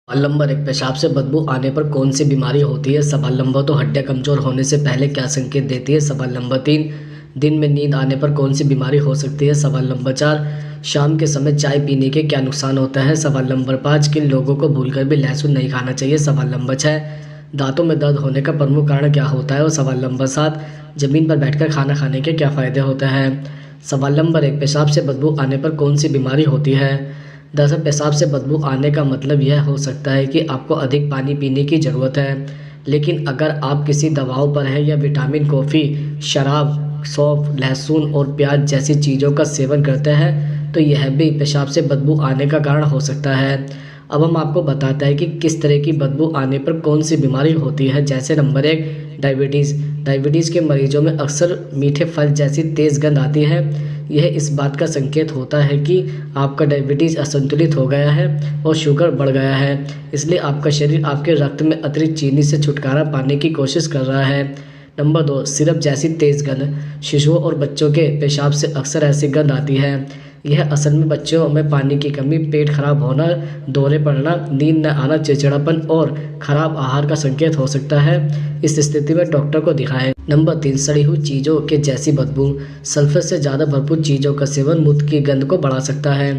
सवाल नंबर 1, पेशाब से बदबू आने पर कौन सी बीमारी होती है? सवाल नंबर 2, हड्डियां कमजोर होने से पहले क्या संकेत देती है? सवाल नंबर 3, दिन में नींद आने पर कौन सी बीमारी हो सकती है? सवाल नंबर 4, शाम के समय चाय पीने के क्या नुकसान होता है? सवाल नंबर 5, किन लोगों को भूलकर भी लहसुन नहीं खाना चाहिए? सवाल नंबर 6, दांतों में दर्द होने का प्रमुख कारण क्या होता है? और सवाल नंबर 7, जमीन पर बैठकर खाना खाने के क्या फायदे होते हैं? सवाल नंबर 1, पेशाब से बदबू आने पर कौन सी बीमारी होती है? दरअसल पेशाब से बदबू आने का मतलब यह हो सकता है कि आपको अधिक पानी पीने की ज़रूरत है, लेकिन अगर आप किसी दवाओं पर हैं या विटामिन, कॉफ़ी, शराब, सौंफ, लहसुन और प्याज जैसी चीज़ों का सेवन करते हैं तो यह भी पेशाब से बदबू आने का कारण हो सकता है। अब हम आपको बताते हैं कि किस तरह की बदबू आने पर कौन सी बीमारी होती है। जैसे नंबर 1, डायबिटीज़। डायबिटीज़ के मरीजों में अक्सर मीठे फल जैसी तेज़ गंध आती है। यह इस बात का संकेत होता है कि आपका डायबिटीज़ असंतुलित हो गया है और शुगर बढ़ गया है, इसलिए आपका शरीर आपके रक्त में अतिरिक्त चीनी से छुटकारा पाने की कोशिश कर रहा है। नंबर 2, सिरप जैसी तेज़ गंध। शिशुओं और बच्चों के पेशाब से अक्सर ऐसी गंध आती है। यह असल में बच्चों में पानी की कमी, पेट खराब होना, दौरे पड़ना, नींद न आना, चिड़चिड़ापन और खराब आहार का संकेत हो सकता है। इस स्थिति में डॉक्टर को दिखाएं। नंबर 3, सड़ी हुई चीज़ों के जैसी बदबू। सल्फर से ज़्यादा भरपूर चीज़ों का सेवन मूत्र की गंध को बढ़ा सकता है।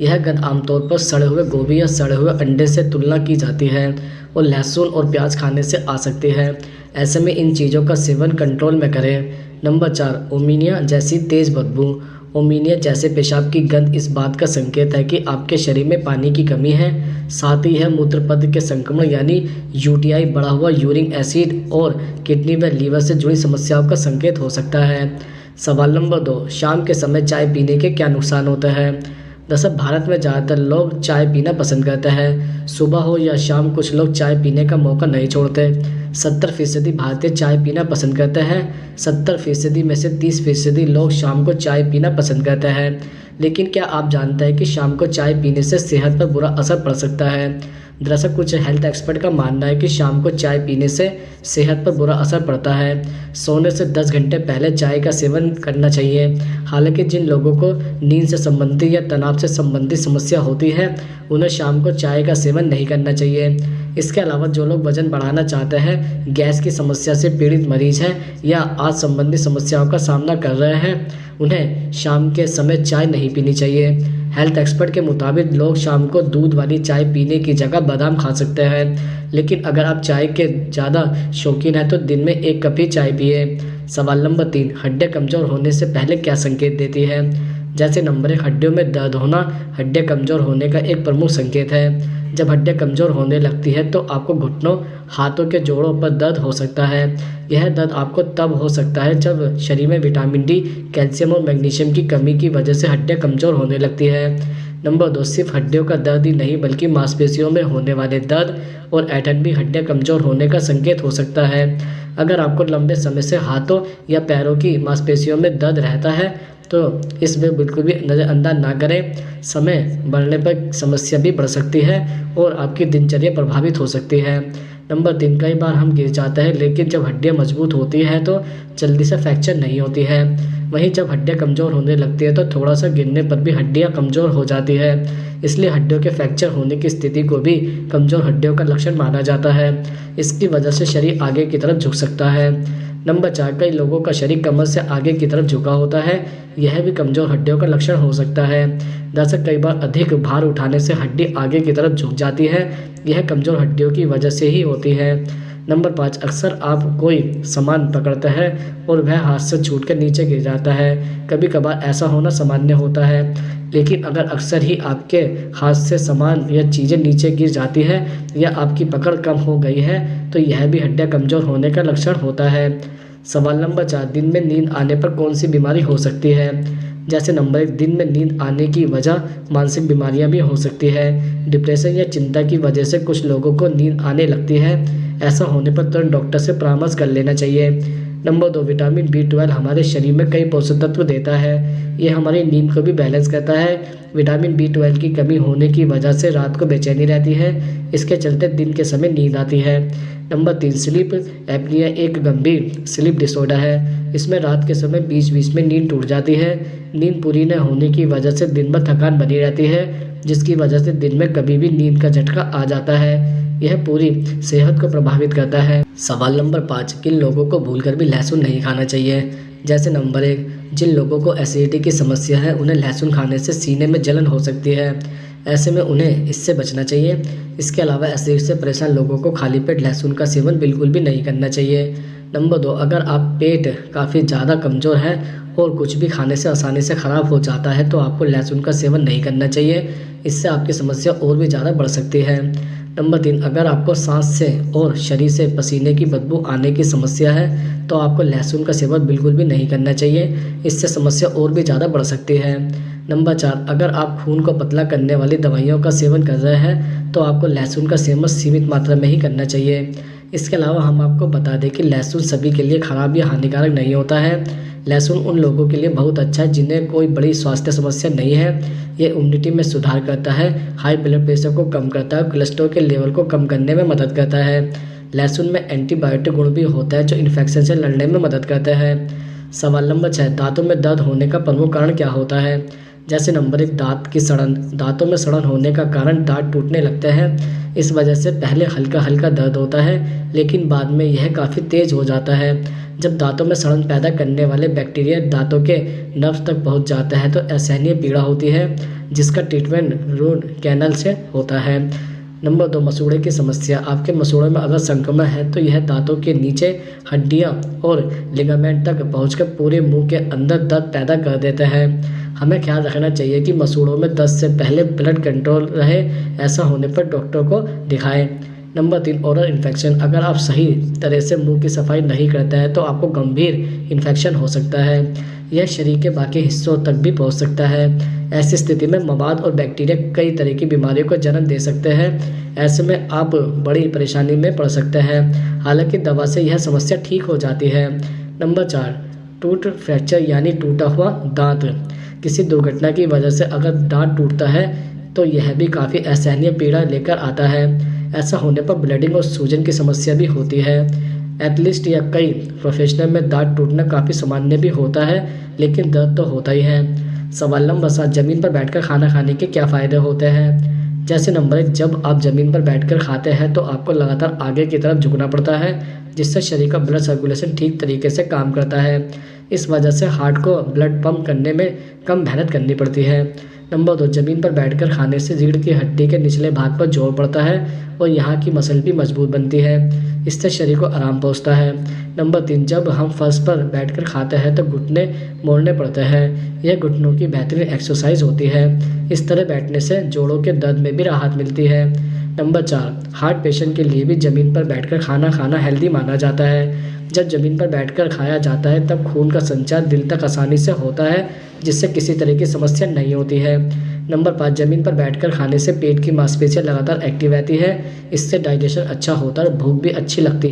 यह गंध आमतौर पर सड़े हुए गोभी या सड़े हुए अंडे से तुलना की जाती है और लहसुन और प्याज खाने से आ सकती है। ऐसे में इन चीज़ों का सेवन कंट्रोल में करें। नंबर 4, ओमिनिया जैसी तेज़ बदबू। ओमिनिया जैसे पेशाब की गंध इस बात का संकेत है कि आपके शरीर में पानी की कमी है। साथ ही यह मूत्रपथ के संक्रमण यानी यूटीआई, बढ़ा हुआ यूरिक एसिड और किडनी व लीवर से जुड़ी समस्याओं का संकेत हो सकता है। सवाल नंबर 2, शाम के समय चाय पीने के क्या नुकसान होते हैं? दरअसल भारत में ज़्यादातर लोग चाय पीना पसंद करते हैं। सुबह हो या शाम कुछ लोग चाय पीने का मौका नहीं छोड़ते। 70% भारतीय चाय पीना पसंद करते हैं। 70% में से 30% लोग शाम को चाय पीना पसंद करते हैं। लेकिन क्या आप जानते हैं कि शाम को चाय पीने से सेहत पर बुरा असर पड़ सकता है? दरअसल कुछ हेल्थ एक्सपर्ट का मानना है कि शाम को चाय पीने से सेहत पर बुरा असर पड़ता है। सोने से 10 घंटे पहले चाय का सेवन करना चाहिए। हालांकि जिन लोगों को नींद से संबंधित या तनाव से संबंधित समस्या होती है उन्हें शाम को चाय का सेवन नहीं करना चाहिए। इसके अलावा जो लोग वजन बढ़ाना चाहते हैं, गैस की समस्या से पीड़ित मरीज हैं या आज संबंधी समस्याओं का सामना कर रहे हैं, उन्हें शाम के समय चाय नहीं पीनी चाहिए। हेल्थ एक्सपर्ट के मुताबिक लोग शाम को दूध वाली चाय पीने की जगह बादाम खा सकते हैं, लेकिन अगर आप चाय के ज़्यादा शौकीन हैं तो दिन में 1 कप ही चाय पिए। सवाल नंबर 3, हड्डियाँ कमज़ोर होने से पहले क्या संकेत देती है? जैसे नंबर 1, हड्डियों में दर्द होना हड्डियाँ कमज़ोर होने का एक प्रमुख संकेत है। जब हड्डियाँ कमज़ोर होने लगती है तो आपको घुटनों, हाथों के जोड़ों पर दर्द हो सकता है। यह दर्द आपको तब हो सकता है जब शरीर में विटामिन डी, कैल्शियम और मैग्नीशियम की कमी की वजह से हड्डियाँ कमज़ोर होने लगती है। नंबर 2, सिर्फ हड्डियों का दर्द ही नहीं बल्कि मांसपेशियों में होने वाले दर्द और ऐंठन भी हड्डियाँ कमज़ोर होने का संकेत हो सकता है। अगर आपको लंबे समय से हाथों या पैरों की मांसपेशियों में दर्द रहता है तो इसमें बिल्कुल भी नज़रअंदाज ना करें। समय बढ़ने पर समस्या भी बढ़ सकती है और आपकी दिनचर्या प्रभावित हो सकती है। नंबर 3, कई बार हम गिर जाते हैं, लेकिन जब हड्डियाँ मजबूत होती हैं तो जल्दी से फ्रैक्चर नहीं होती है। वहीं जब हड्डियाँ कमज़ोर होने लगती है तो थोड़ा सा गिरने पर भी हड्डियाँ कमज़ोर हो जाती है। इसलिए हड्डियों के फ्रैक्चर होने की स्थिति को भी कमज़ोर हड्डियों का लक्षण माना जाता है। इसकी वजह से शरीर आगे की तरफ झुक सकता है। नंबर 4, कई लोगों का शरीर कमर से आगे की तरफ झुका होता है। यह भी कमज़ोर हड्डियों का लक्षण हो सकता है। दरअसल कई बार अधिक भार उठाने से हड्डी आगे की तरफ झुक जाती है। यह कमज़ोर हड्डियों की वजह से ही होती है। नंबर 5, अक्सर आप कोई सामान पकड़ते हैं और वह हाथ से छूट कर नीचे गिर जाता है। कभी कभार ऐसा होना सामान्य होता है, लेकिन अगर अक्सर ही आपके हाथ से सामान या चीज़ें नीचे गिर जाती है या आपकी पकड़ कम हो गई है तो यह भी हड्डियाँ कमज़ोर होने का लक्षण होता है। सवाल नंबर 4, दिन में नींद आने पर कौन सी बीमारी हो सकती है? जैसे नंबर 1, दिन में नींद आने की वजह मानसिक बीमारियां भी हो सकती है। डिप्रेशन या चिंता की वजह से कुछ लोगों को नींद आने लगती है। ऐसा होने पर तुरंत डॉक्टर से परामर्श कर लेना चाहिए। नंबर 2, विटामिन B12 हमारे शरीर में कई पोषक तत्व देता है। ये हमारी नींद को भी बैलेंस करता है। विटामिन B12 की कमी होने की वजह से रात को बेचैनी रहती है। इसके चलते दिन के समय नींद आती है। नंबर 3, स्लीप एपनिया एक गंभीर स्लीप डिसऑर्डर है। इसमें रात के समय बीच बीच में नींद टूट जाती है। नींद पूरी न होने की वजह से दिन भर थकान बनी रहती है, जिसकी वजह से दिन में कभी भी नींद का झटका आ जाता है। यह पूरी सेहत को प्रभावित करता है। सवाल नंबर 5, किन लोगों को भूलकर भी लहसुन नहीं खाना चाहिए? जैसे नंबर 1, जिन लोगों को एसिडिटी की समस्या है उन्हें लहसुन खाने से सीने में जलन हो सकती है। ऐसे में उन्हें इससे बचना चाहिए। इसके अलावा एसिडिटी से परेशान लोगों को खाली पेट लहसुन का सेवन बिल्कुल भी नहीं करना चाहिए। नंबर 2, अगर आप पेट काफ़ी ज़्यादा कमज़ोर है और कुछ भी खाने से आसानी से ख़राब हो जाता है तो आपको लहसुन का सेवन नहीं करना चाहिए। इससे आपकी समस्या और भी ज़्यादा बढ़ सकती है। नंबर 3, अगर आपको सांस से और शरीर से पसीने की बदबू आने की समस्या है तो आपको लहसुन का सेवन बिल्कुल भी नहीं करना चाहिए। इससे समस्या और भी ज़्यादा बढ़ सकती है। नंबर 4, अगर आप खून को पतला करने वाली दवाइयों का सेवन कर रहे हैं तो आपको लहसुन का सेवन सीमित मात्रा में ही करना चाहिए। इसके अलावा हम आपको बता दें कि लहसुन सभी के लिए खराब या हानिकारक नहीं होता है। लहसुन उन लोगों के लिए बहुत अच्छा है जिन्हें कोई बड़ी स्वास्थ्य समस्या नहीं है। ये इम्यूनिटी में सुधार करता है, हाई ब्लड प्रेशर को कम करता है और कोलेस्ट्रॉल के लेवल को कम करने में मदद करता है। लहसुन में एंटीबायोटिक गुण भी होता है जो इन्फेक्शन से लड़ने में मदद करता है। सवाल नंबर 6, दांतों में दर्द होने का प्रमुख कारण क्या होता है? जैसे नंबर 1, दांत की सड़न। दांतों में सड़न होने का कारण दांत टूटने लगते हैं। इस वजह से पहले हल्का हल्का दर्द होता है, लेकिन बाद में यह काफ़ी तेज़ हो जाता है। जब दांतों में सड़न पैदा करने वाले बैक्टीरिया दांतों के नर्व्स तक पहुंच जाता है तो असहनीय पीड़ा होती है, जिसका ट्रीटमेंट रूट कैनल से होता है। नंबर 2, मसूड़े की समस्या। आपके मसूड़े में अगर संक्रमण है तो यह दांतों के नीचे हड्डियां और लिगामेंट तक पहुंचकर पूरे मुंह के अंदर दर्द पैदा कर देता है। हमें ख्याल रखना चाहिए कि मसूड़ों में दर्द से पहले ब्लड कंट्रोल रहे। ऐसा होने पर डॉक्टर को दिखाएं। Number 3, oral infection. अगर आप सही तरह से मुंह की सफाई नहीं करते हैं तो आपको गंभीर इन्फेक्शन हो सकता है। यह शरीर के बाकी हिस्सों तक भी पहुंच सकता है। ऐसी स्थिति में मवाद और बैक्टीरिया कई तरह की बीमारियों को जन्म दे सकते हैं। ऐसे में आप बड़ी परेशानी में पड़ सकते हैं। हालांकि दवा से यह समस्या ठीक हो जाती है। नंबर 4, टूथ फ्रैक्चर यानी टूटा हुआ दांत। किसी दुर्घटना की वजह से अगर दांत टूटता है तो यह भी काफ़ी असहनीय पीड़ा लेकर आता है। ऐसा होने पर ब्लीडिंग और सूजन की समस्या भी होती है। एथलीट या कई प्रोफेशनल में दांत टूटना काफ़ी सामान्य भी होता है, लेकिन दर्द तो होता ही है। सवाल नंबर 7, ज़मीन पर बैठकर खाना खाने के क्या फ़ायदे होते हैं? जैसे नंबर 1, जब आप ज़मीन पर बैठकर खाते हैं तो आपको लगातार आगे की तरफ झुकना पड़ता है, जिससे शरीर का ब्लड सर्कुलेशन ठीक तरीके से काम करता है। इस वजह से हार्ट को ब्लड पंप करने में कम मेहनत करनी पड़ती है। नंबर 2, ज़मीन पर बैठकर खाने से रीढ़ की हड्डी के निचले भाग पर जोर पड़ता है और यहाँ की मसल भी मजबूत बनती है। इससे शरीर को आराम पहुँचता है। नंबर 3, जब हम फर्श पर बैठकर खाते हैं तो घुटने मोड़ने पड़ते हैं। यह घुटनों की बेहतरीन एक्सरसाइज होती है। इस तरह बैठने से जोड़ों के दर्द में भी राहत मिलती है। नंबर 4, हार्ट पेशेंट के लिए भी ज़मीन पर बैठकर खाना खाना हेल्दी माना जाता है। जब ज़मीन पर बैठकर खाया जाता है तब खून का संचार दिल तक आसानी से होता है, जिससे किसी तरह की समस्या नहीं होती है। नंबर 5, ज़मीन पर बैठकर खाने से पेट की मांसपेशियां लगातार एक्टिव रहती है। इससे डाइजेशन अच्छा होता है और भूख भी अच्छी लगती है।